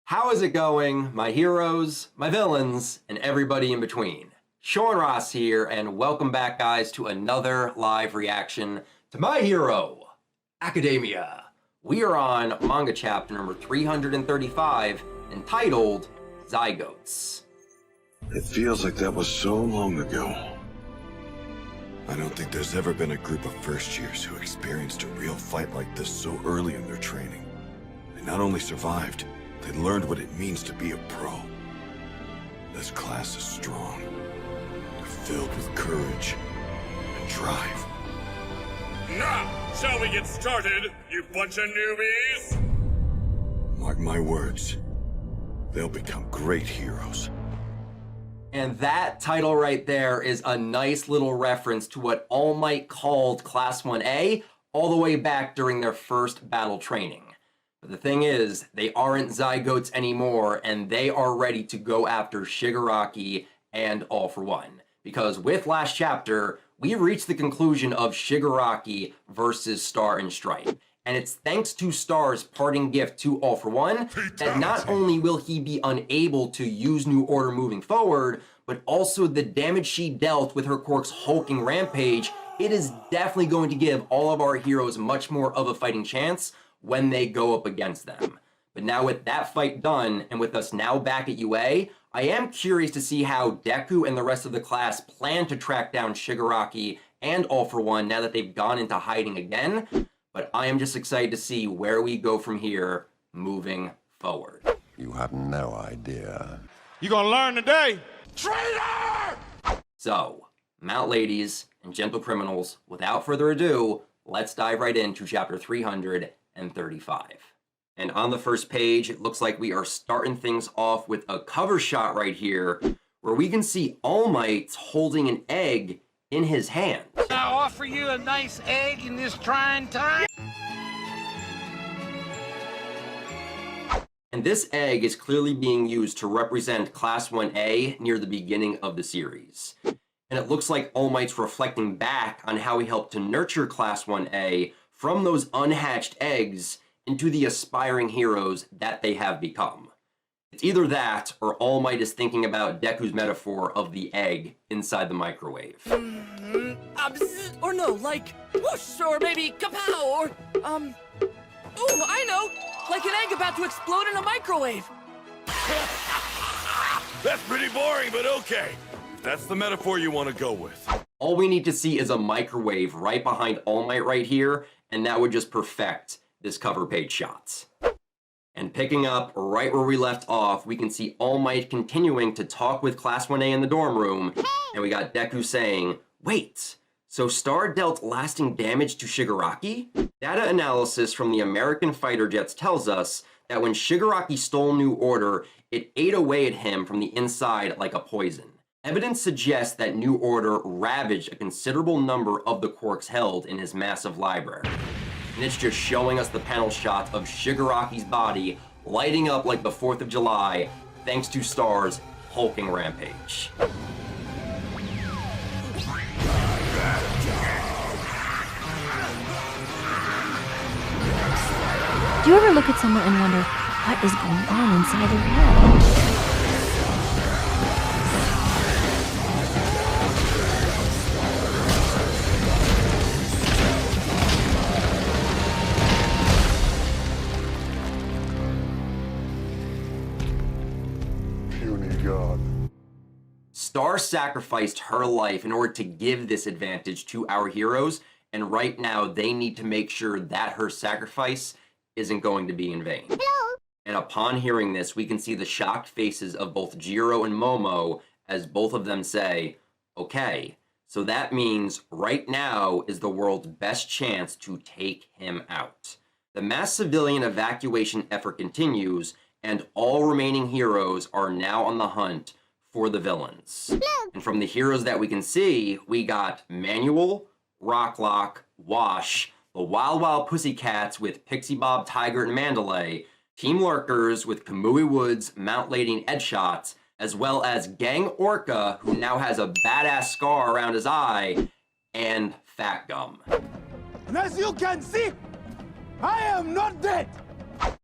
How is it going, my heroes, my villains, and everybody in between? Sean Ross here, and welcome back, guys, to another live reaction to My Hero Academia. We are on manga chapter number 335, entitled Zygotes. It feels like that was so long ago. I don't think there's ever been a group of first years who experienced a real fight like this so early in their training. They not only survived, they learned what it means to be a pro. This class is strong. They're filled with courage and drive. Now, shall we get started, you bunch of newbies? Mark my words, they'll become great heroes. And that title right there is a nice little reference to what All Might called Class 1A all the way back during their first battle training. But the thing is, they aren't Zygotes anymore, and they are ready to go after Shigaraki and All for One. Because with last chapter, we reached the conclusion of Shigaraki versus Star and Stripe. And it's thanks to Star's parting gift to All for One that not only will he be unable to use New Order moving forward, but also the damage she dealt with her quirk's hulking rampage, it is definitely going to give all of our heroes much more of a fighting chance when they go up against them. But now with that fight done, and with us now back at UA, I am curious to see how Deku and the rest of the class plan to track down Shigaraki and All for One now that they've gone into hiding again. But I am just excited to see where we go from here moving forward. You have no idea. You gonna learn today? Traitor! So, mount ladies and gentle criminals, without further ado, let's dive right into chapter 335. And on the first page, it looks like we are starting things off with a cover shot right here, where we can see All Might holding an egg in his hand. I offer you a nice egg in this trying time. And this egg is clearly being used to represent Class 1A near the beginning of the series. And it looks like All Might's reflecting back on how he helped to nurture Class 1A from those unhatched eggs into the aspiring heroes that they have become. It's either that, or All Might is thinking about Deku's metaphor of the egg inside the microwave. Or no, like whoosh, or maybe kapow, or ooh, I know, like an egg about to explode in a microwave. That's pretty boring, but okay. If that's the metaphor you want to go with. All we need to see is a microwave right behind All Might right here, and that would just perfect this cover page shot. And picking up right where we left off, we can see All Might continuing to talk with Class 1A in the dorm room, and we got Deku saying, wait, so Star dealt lasting damage to Shigaraki? Data analysis from the American fighter jets tells us that when Shigaraki stole New Order, it ate away at him from the inside like a poison. Evidence suggests that New Order ravaged a considerable number of the quirks held in his massive library. And it's just showing us the panel shot of Shigaraki's body lighting up like the 4th of July, thanks to Star's hulking rampage. Do you ever look at someone and wonder what is going on inside their head? Star sacrificed her life in order to give this advantage to our heroes, and right now they need to make sure that her sacrifice isn't going to be in vain. Hello. And upon hearing this, we can see the shocked faces of both Jiro and Momo as both of them say, okay, so that means right now is the world's best chance to take him out. The mass civilian evacuation effort continues, and all remaining heroes are now on the hunt for the villains. And from the heroes that we can see, we got Manuel, Rocklock, Wash, the Wild Wild Pussycats with Pixie Bob, Tiger, and Mandalay, Team Lurkers with Kamui Woods, Mount Lady, and Edshot, as well as Gang Orca, who now has a badass scar around his eye, and Fat Gum. And as you can see, I am not dead.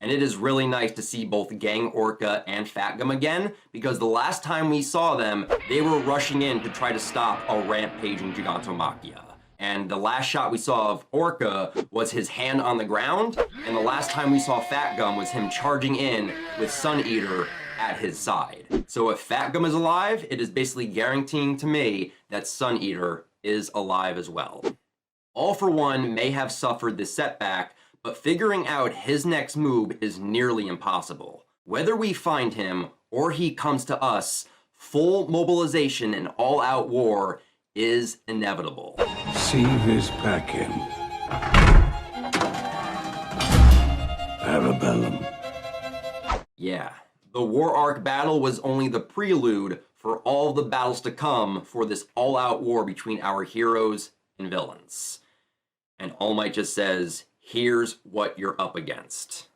And it is really nice to see both Gang Orca and Fat Gum again, because the last time we saw them, they were rushing in to try to stop a rampaging Gigantomachia. And the last shot we saw of Orca was his hand on the ground, and the last time we saw Fat Gum was him charging in with Sun Eater at his side. So if Fat Gum is alive, it is basically guaranteeing to me that Sun Eater is alive as well. All for One may have suffered this setback, but figuring out his next move is nearly impossible. Whether we find him or he comes to us, full mobilization and all-out war is inevitable. See this packet. Parabellum. Yeah, the War Arc battle was only the prelude for all the battles to come for this all-out war between our heroes and villains. And All Might just says, here's what you're up against.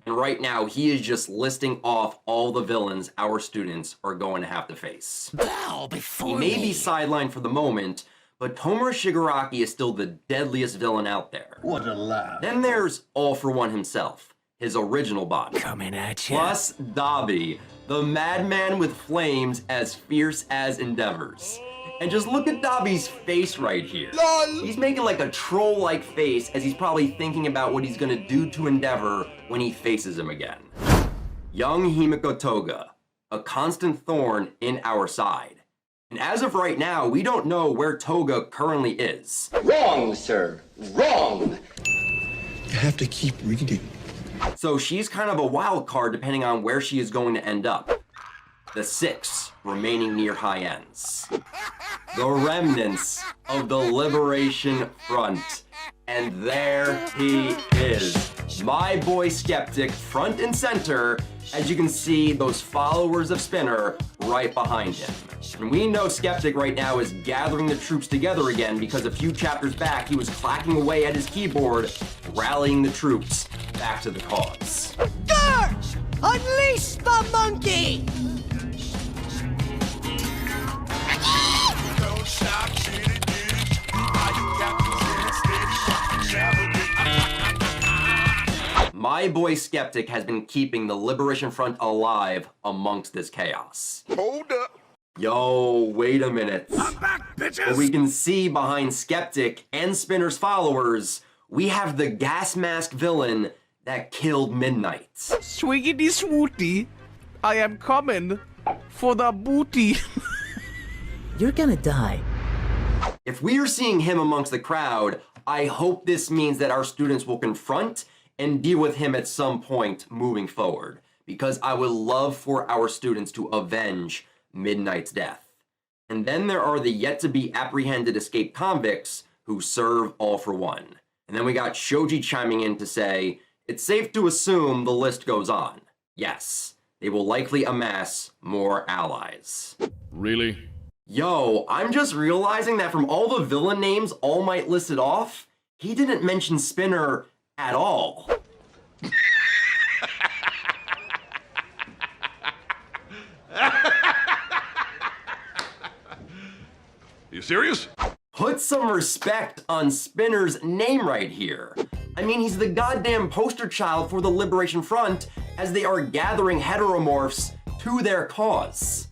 And right now, he is just listing off all the villains our students are going to have to face. Bow before He may be sidelined for the moment, but Tomura Shigaraki is still the deadliest villain out there. What a laugh. Then there's All for One himself, his original body. Coming at you. Plus Dabi, the madman with flames as fierce as endeavors. And just look at Dabi's face right here. He's making like a troll-like face as he's probably thinking about what he's gonna do to Endeavor when he faces him again. Young Himiko Toga, a constant thorn in our side. And as of right now, we don't know where Toga currently is. Wrong, sir. Wrong. You have to keep reading. So she's kind of a wild card depending on where she is going to end up. The 6 remaining near high ends. The remnants of the Liberation Front. And there he is. My boy Skeptic, front and center, as you can see those followers of Spinner right behind him. And we know Skeptic right now is gathering the troops together again because a few chapters back he was clacking away at his keyboard, rallying the troops back to the cause. Dirge! Unleash the monkey! My boy Skeptic has been keeping the Liberation Front alive amongst this chaos. Hold up. Yo, wait a minute. I'm back, bitches. What we can see behind Skeptic and Spinner's followers, we have the gas mask villain that killed Midnight. Swiggity swooty, I am coming for the booty. You're gonna die. If we are seeing him amongst the crowd, I hope this means that our students will confront and deal with him at some point moving forward, because I would love for our students to avenge Midnight's death. And then there are the yet-to-be apprehended escaped convicts who serve All for One. And then we got Shoji chiming in to say, it's safe to assume the list goes on. Yes, they will likely amass more allies. Really? Yo, I'm just realizing that from all the villain names All Might listed off, he didn't mention Spinner at all. You serious? Put some respect on Spinner's name right here. I mean, he's the goddamn poster child for the Liberation Front as they are gathering heteromorphs to their cause.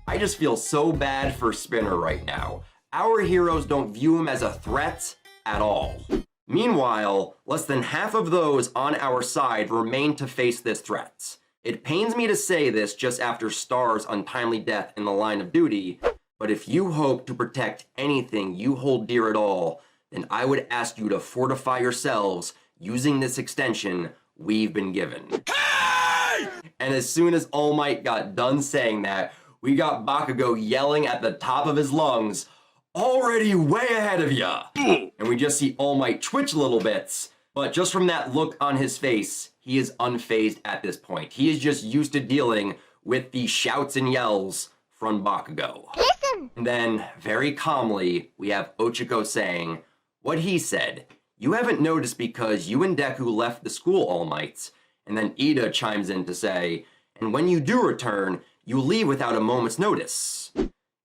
I just feel so bad for Spinner right now. Our heroes don't view him as a threat at all. Meanwhile, less than half of those on our side remain to face this threat. It pains me to say this just after Star's untimely death in the line of duty, but if you hope to protect anything you hold dear at all, then I would ask you to fortify yourselves using this extension we've been given. Hey! And as soon as All Might got done saying that, we got Bakugo yelling at the top of his lungs, already way ahead of ya! And we just see All Might twitch a little bit, but just from that look on his face, he is unfazed at this point. He is just used to dealing with the shouts and yells from Bakugo. Listen! And then, very calmly, we have Ochiko saying, what he said, you haven't noticed because you and Deku left the school, All Might. And then Ida chimes in to say, and when you do return, you leave without a moment's notice.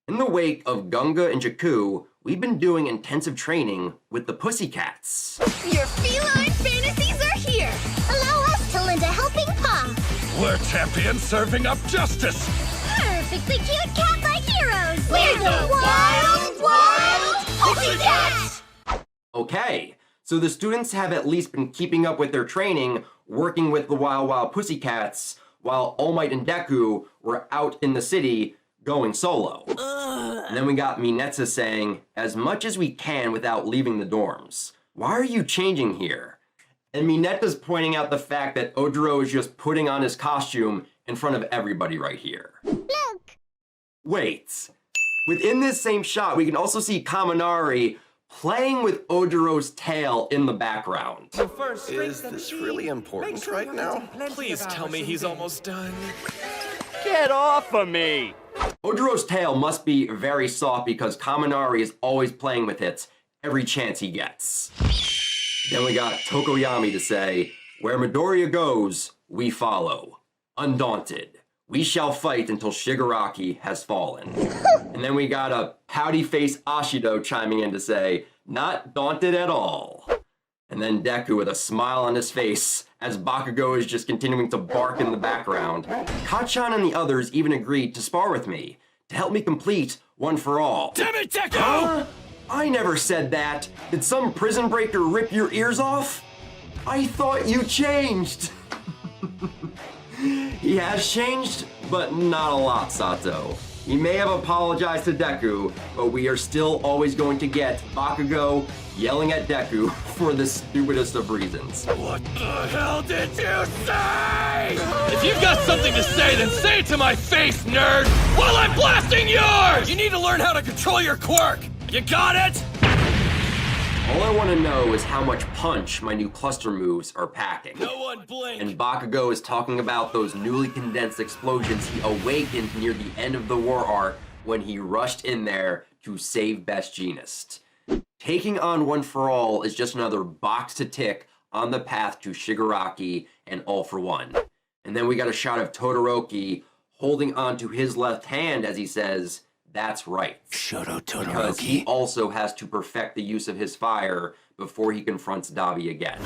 In the wake of Gunga and Jakku, we've been doing intensive training with the Pussycats. Your feline fantasies are here! Allow us We're champions serving up justice! Perfectly cute cat-like heroes! We're the Wild Pussycats! Okay, so the students have at least been keeping up with their training, working with the Wild Pussycats, while All Might and Deku were out in the city going solo. And then we got Minetsu saying, as much as we can without leaving the dorms. Why are you changing here? And Minetsu's pointing out the fact that Ojiro is just putting on his costume in front of everybody right here. Look! Wait. Within this same shot, we can also see Kaminari playing with Ojiro's tail in the background. Is this really important right now? Please tell me he's almost done. Get off of me! Ojiro's tail must be very soft because Kaminari is always playing with it every chance he gets. Then we got Tokoyami to say, where Midoriya goes, we follow. Undaunted. We shall fight until Shigaraki has fallen. And then we got a pouty-faced Ashido chiming in to say, not daunted at all. And then Deku with a smile on his face as Bakugo is just continuing to bark in the background. Kacchan and the others even agreed to spar with me, to help me complete One for All. Damn it, Deku! I never said that. Did some prison breaker rip your ears off? I thought you changed. He has changed, but not a lot, Sato. He may have apologized to Deku, but we are still always going to get Bakugo yelling at Deku for the stupidest of reasons. What the hell did you say? If you've got something to say, then say it to my face, nerd! While I'm blasting yours! You need to learn how to control your quirk! You got it? All I want to know is how much punch my new cluster moves are packing. No one blink! And Bakugo is talking about those newly condensed explosions he awakened near the end of the war arc when he rushed in there to save Best Jeanist. Taking on One for All is just another box to tick on the path to Shigaraki and All for One. And then we got a shot of Todoroki holding onto his left hand as he says, that's right. Shut up, Todoroki. Because he also has to perfect the use of his fire before he confronts Dabi again.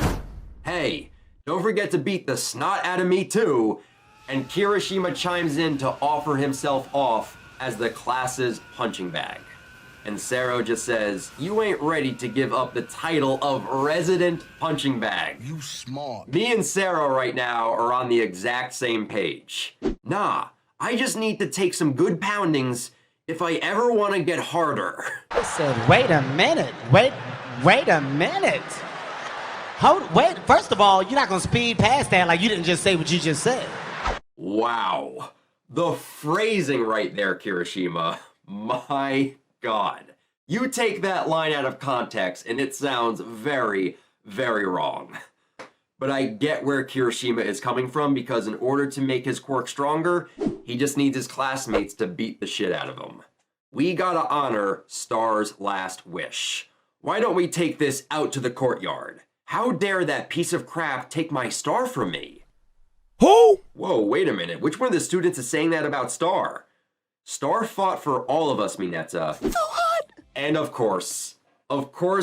Hey, don't forget to beat the snot out of me too. And Kirishima chimes in to offer himself off as the class's punching bag. And Sero just says, you ain't ready to give up the title of resident punching bag. You smart. Me and Sero right now are on the exact same page. Nah, I just need to take some good poundings if I ever want to get harder. I said, wait a minute. Wait a minute. Wait, first of all, you're not gonna speed past that like you didn't just say what you just said. Wow. The phrasing right there, Kirishima. My God. You take that line out of context and it sounds very, very wrong. But I get where Kirishima is coming from because in order to make his quirk stronger, he just needs his classmates to beat the shit out of him. We gotta honor Star's last wish. Why don't we take this out to the courtyard? How dare that piece of crap take my star from me? Who? Whoa, wait a minute. Which one of the students is saying that about Star? Star fought for all of us, Mineta. So hot! And of course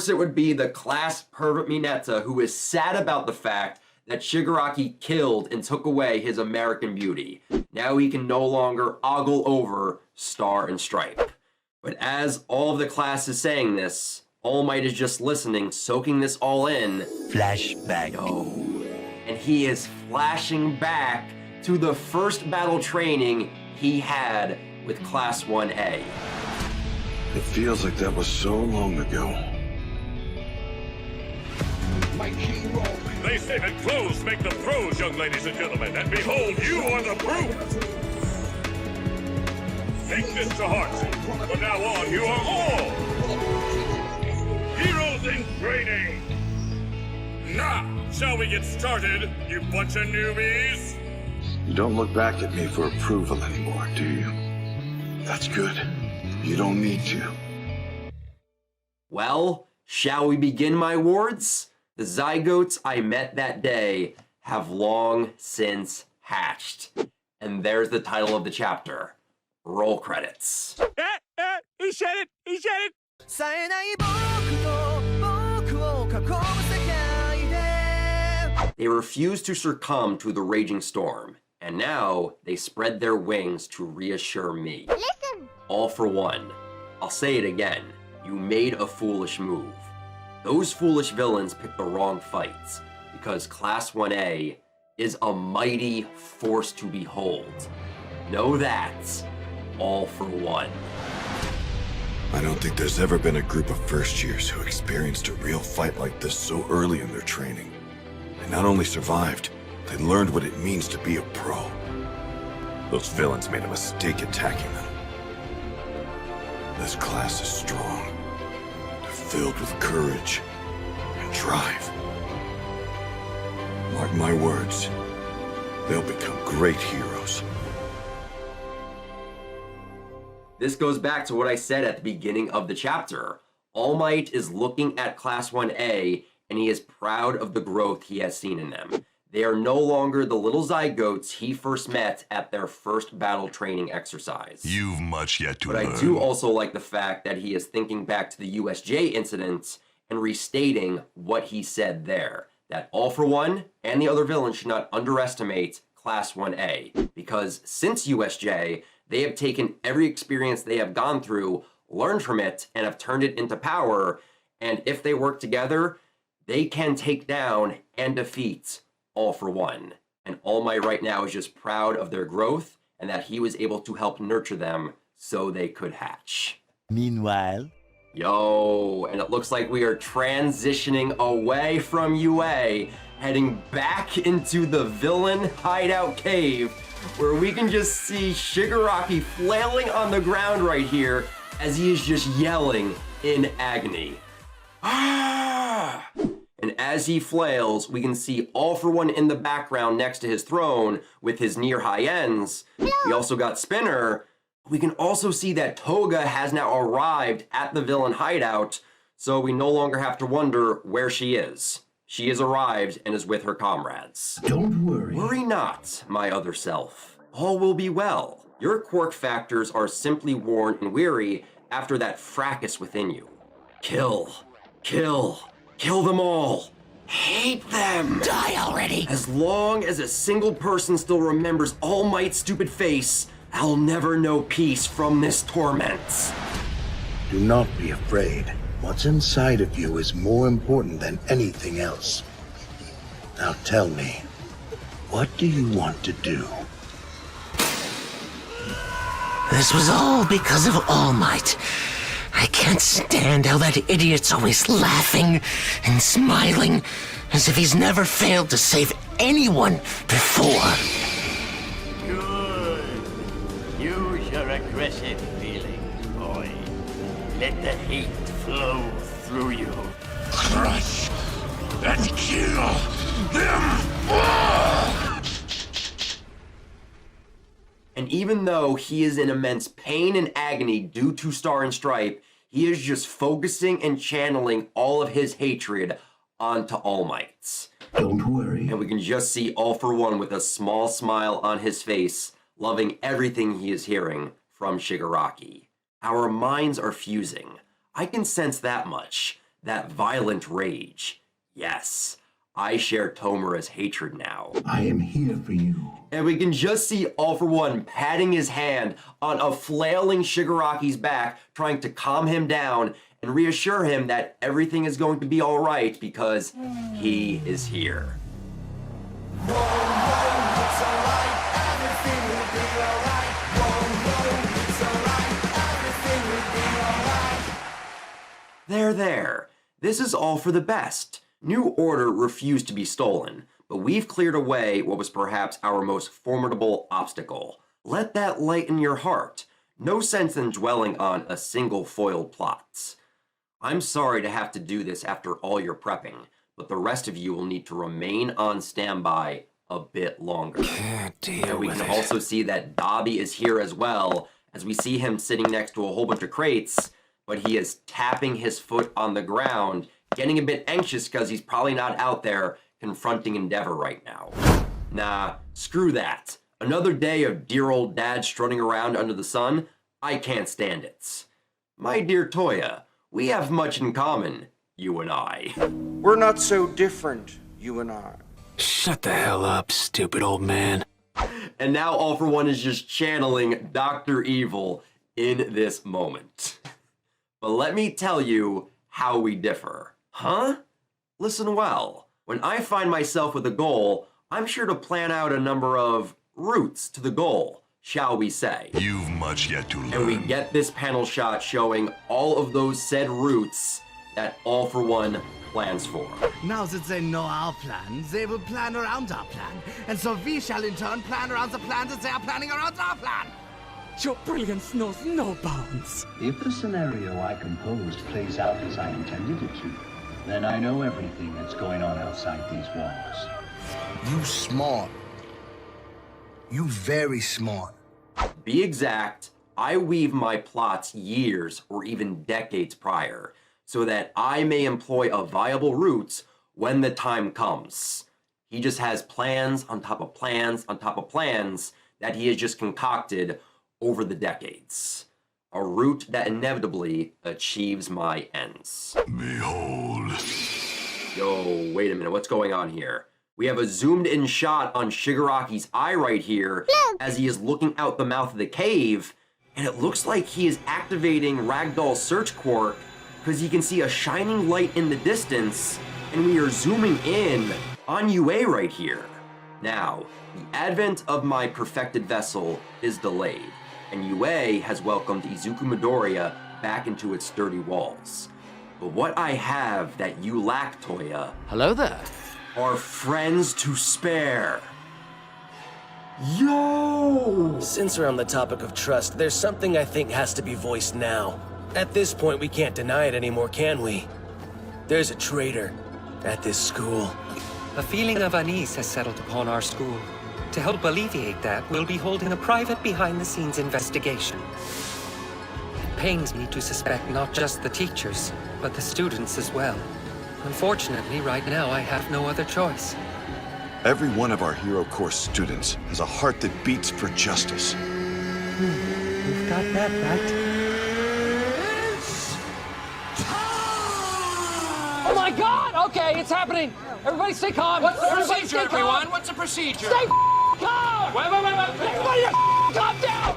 it would be the class pervert Mineta who is sad about the fact that Shigaraki killed and took away his American beauty. Now he can no longer ogle over Star and Stripe. But as all of the class is saying this, All Might is just listening, soaking this all in. Flashback. Oh. And he is flashing back to the first battle training he had with Class 1A. It feels like that was so long ago. They say that clothes make the pros, young ladies and gentlemen, and behold, you are the proof! Take this to heart. From now on, you are all heroes in training! Now, shall we get started, you bunch of newbies? You don't look back at me for approval anymore, do you? That's good. You don't need to. Well, shall we begin, my wards? The zygotes I met that day have long since hatched. And there's the title of the chapter. Roll credits. He said it! He said it! They refuse to succumb to the raging storm. And now they spread their wings to reassure me. Listen! All for one. I'll say it again. You made a foolish move. Those foolish villains picked the wrong fights, because Class 1A is a mighty force to behold. Know that. All for one. I don't think there's ever been a group of first years who experienced a real fight like this so early in their training. They not only survived, they learned what it means to be a pro. Those villains made a mistake attacking them. This class is strong. They're filled with courage and drive. Mark my words, they'll become great heroes. This goes back to what I said at the beginning of the chapter. All Might is looking at Class 1A, and he is proud of the growth he has seen in them. They are no longer the little zygotes he first met at their first battle training exercise. You've much yet to But learn. I do also like the fact that he is thinking back to the USJ incident and restating what he said there. That All for One and the other villains should not underestimate Class 1A. Because since USJ, they have taken every experience they have gone through, learned from it, and have turned it into power. And if they work together, they can take down and defeat All for One. And All Might right now is just proud of their growth and that he was able to help nurture them so they could hatch. Meanwhile... Yo, and it looks like we are transitioning away from UA, heading back into the villain hideout cave, where we can just see Shigaraki flailing on the ground right here as he is just yelling in agony. Ah! And as he flails, we can see All for One in the background next to his throne with his near high ends. We also got Spinner. We can also see that Toga has now arrived at the villain hideout, so we no longer have to wonder where she is. She has arrived and is with her comrades. Don't worry. Worry not, my other self. All will be well. Your quirk factors are simply worn and weary after that fracas within you. Kill. Kill. Kill them all. Hate them. Die already. As long as a single person still remembers All Might's stupid face, I'll never know peace from this torment. Do not be afraid. What's inside of you is more important than anything else. Now tell me, what do you want to do? This was all because of All Might. I can't stand how that idiot's always laughing and smiling, as if he's never failed to save anyone before. Good. Use your aggressive feelings, boy. Let the hate flow through you. Crush and kill them all! And even though he is in immense pain and agony due to Star and Stripe, he is just focusing and channeling all of his hatred onto All Might. Don't worry. And we can just see All for One with a small smile on his face, loving everything he is hearing from Shigaraki. Our minds are fusing. I can sense that much. That violent rage. Yes, I share Tomura's hatred now. I am here for you. And we can just see All for One patting his hand on a flailing Shigaraki's back, trying to calm him down and reassure him that everything is going to be all right because he is here. There. This is all for the best. New Order refused to be stolen, but we've cleared away what was perhaps our most formidable obstacle. Let that lighten your heart. No sense in dwelling on a single foiled plot. I'm sorry to have to do this after all your prepping, but the rest of you will need to remain on standby a bit longer. Can't deal And we with can it. also see that Dobby is here as well, as we see him sitting next to a whole bunch of crates, but he is tapping his foot on the ground, getting a bit anxious because he's probably not out there confronting Endeavor right now. Nah, screw that. Another day of dear old dad strutting around under the sun? I can't stand it. My dear Toya, we have much in common, you and I. We're not so different, you and I. Shut the hell up, stupid old man. And now All For One is just channeling Dr. Evil in this moment. But let me tell you how we differ. Huh? Listen well. When I find myself with a goal, I'm sure to plan out a number of routes to the goal, shall we say. You've much yet to learn. And we get this panel shot showing all of those said routes that All For One plans for. Now that they know our plan, they will plan around our plan. And so we shall in turn plan around the plan that they are planning around our plan. Your brilliance knows no bounds. If the scenario I composed plays out as I intended it to, then I know everything that's going on outside these walls. You smart. You very smart. Be exact, I weave my plots years or even decades prior, so that I may employ a viable route when the time comes. He just has plans on top of plans on top of plans that he has just concocted over the decades. A route that inevitably achieves my ends. Behold. Yo, wait a minute, what's going on here? We have a zoomed in shot on Shigaraki's eye right here as he is looking out the mouth of the cave, and it looks like he is activating Ragdoll's search quirk because he can see a shining light in the distance, and we are zooming in on UA right here. Now, the advent of my perfected vessel is delayed, and UA has welcomed Izuku Midoriya back into its sturdy walls. But what I have that you lack, Toya... Hello there. ...are friends to spare. Yo! Since we're on the topic of trust, there's something I think has to be voiced now. At this point, we can't deny it anymore, can we? There's a traitor at this school. A feeling of unease has settled upon our school. To help alleviate that, we'll be holding a private behind-the-scenes investigation. It pains me to suspect not just the teachers, but the students as well. Unfortunately, right now, I have no other choice. Every one of our Hero Course students has a heart that beats for justice. You've got that right. Oh my God! Okay, it's happening. Everybody stay calm. What's the Everybody procedure, stay calm. everyone? What's the procedure? Stay calm! Wait. Everybody calm down!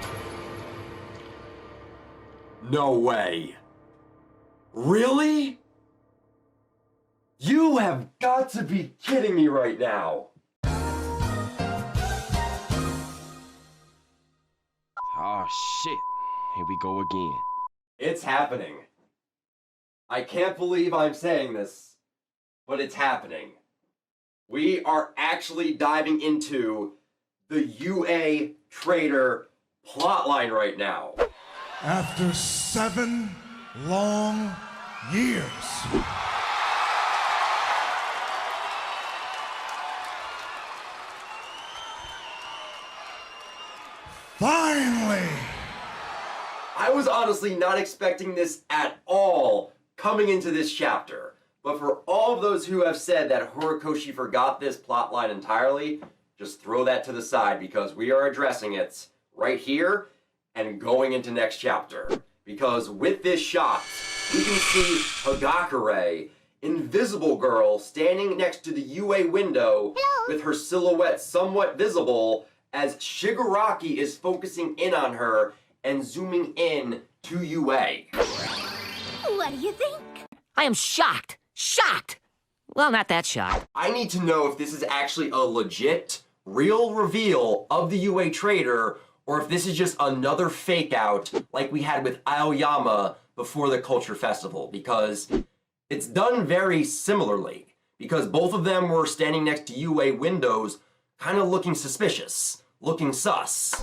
No way. Really? You have got to be kidding me right now. Oh shit. Here we go again. It's happening. I can't believe I'm saying this, but it's happening. We are actually diving into the UA Traitor plotline right now. After 7 long years. Finally! I was honestly not expecting this at all coming into this chapter. But for all of those who have said that Horikoshi forgot this plotline entirely, just throw that to the side because we are addressing it right here and going into next chapter. Because with this shot, we can see Hagakure, Invisible Girl, standing next to the UA window with her silhouette somewhat visible as Shigaraki is focusing in on her and zooming in to UA. What do you think? I am shocked. Shocked! Well, not that shocked. I need to know if this is actually a legit, real reveal of the UA Traitor, or if this is just another fake out like we had with Aoyama before the Culture Festival, because it's done very similarly, because both of them were standing next to UA windows, kind of looking suspicious, looking sus.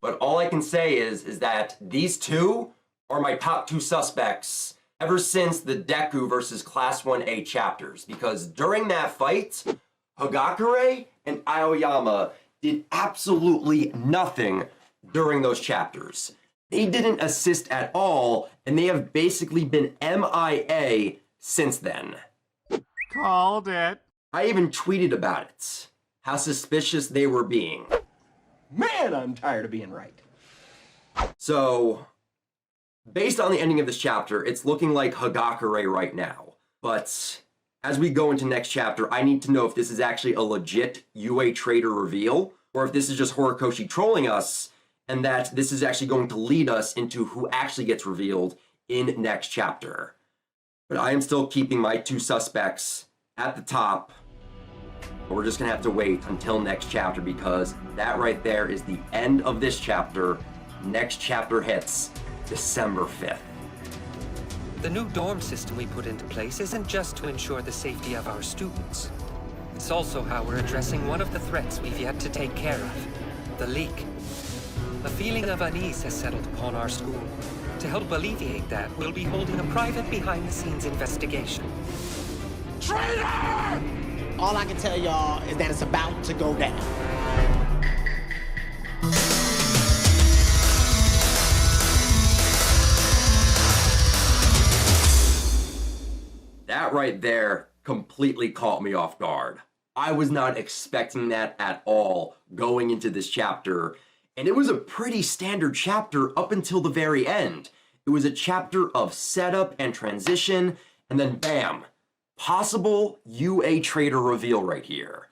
But all I can say is that these two are my top 2 suspects ever since the Deku versus Class 1A chapters, because during that fight, Hagakure and Aoyama did absolutely nothing during those chapters. They didn't assist at all, and they have basically been MIA since then. Called it. I even tweeted about it, how suspicious they were being. Man, I'm tired of being right. So, based on the ending of this chapter, it's looking like Hagakure right now. But As we go into next chapter, I need to know if this is actually a legit UA Traitor reveal, or if this is just Horikoshi trolling us, and that this is actually going to lead us into who actually gets revealed in next chapter. But I am still keeping my two suspects at the top. But we're just gonna have to wait until next chapter, because that right there is the end of this chapter. Next chapter hits December 5th. The new dorm system we put into place isn't just to ensure the safety of our students. It's also how we're addressing one of the threats we've yet to take care of, the leak. A feeling of unease has settled upon our school. To help alleviate that, we'll be holding a private behind-the-scenes investigation. Traitor! All I can tell y'all is that it's about to go down. That right there completely caught me off guard. I was not expecting that at all going into this chapter, and it was a pretty standard chapter up until the very end. It was a chapter of setup and transition, and then bam, possible UA Traitor reveal right here.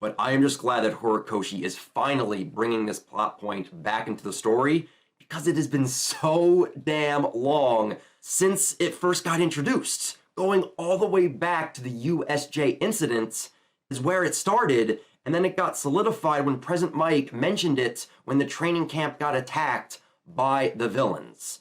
But I am just glad that Horikoshi is finally bringing this plot point back into the story, because it has been so damn long since it first got introduced. Going all the way back to the USJ incident is where it started, and then it got solidified when President Mike mentioned it when the training camp got attacked by the villains.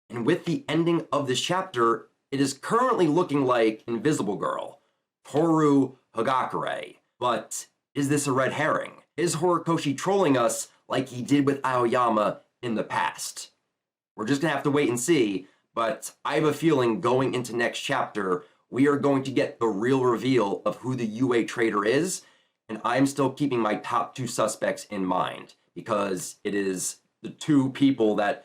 And with the ending of this chapter, it is currently looking like Invisible Girl, Toru Hagakure. But is this a red herring? Is Horikoshi trolling us like he did with Aoyama in the past? We're just gonna have to wait and see, but I have a feeling going into next chapter, we are going to get the real reveal of who the UA Traitor is, and I'm still keeping my top two suspects in mind, because it is the two people that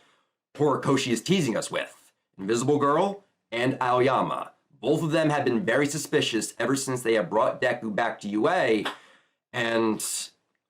Horikoshi is teasing us with, Invisible Girl and Aoyama. Both of them have been very suspicious ever since they have brought Deku back to UA, and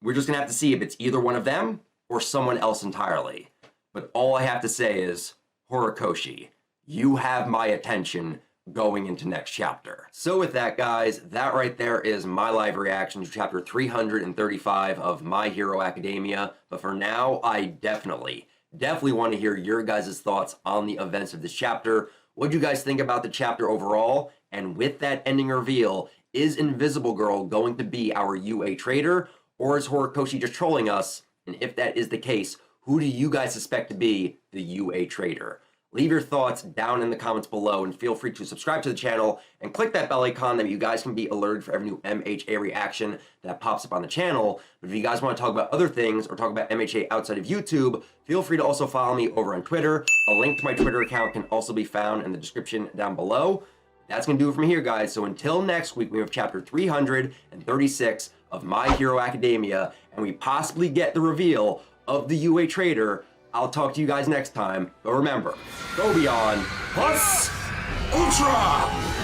we're just gonna have to see if it's either one of them or someone else entirely. But all I have to say is, Horikoshi, you have my attention going into next chapter. So with that, guys, that right there is my live reaction to chapter 335 of My Hero Academia. But for now, I definitely want to hear your guys' thoughts on the events of this chapter. What do you guys think about the chapter overall? And with that ending reveal, is Invisible Girl going to be our UA Traitor, or is Horikoshi just trolling us? And if that is the case, who do you guys suspect to be the UA Traitor? Leave your thoughts down in the comments below, and feel free to subscribe to the channel and click that bell icon that you guys can be alerted for every new MHA reaction that pops up on the channel. But if you guys want to talk about other things or talk about MHA outside of YouTube, feel free to also follow me over on Twitter. A link to my Twitter account can also be found in the description down below. That's going to do it from here, guys. So until next week, we have chapter 336 of My Hero Academia, and we possibly get the reveal of the UA Traitor. I'll talk to you guys next time, but remember, go beyond plus ultra!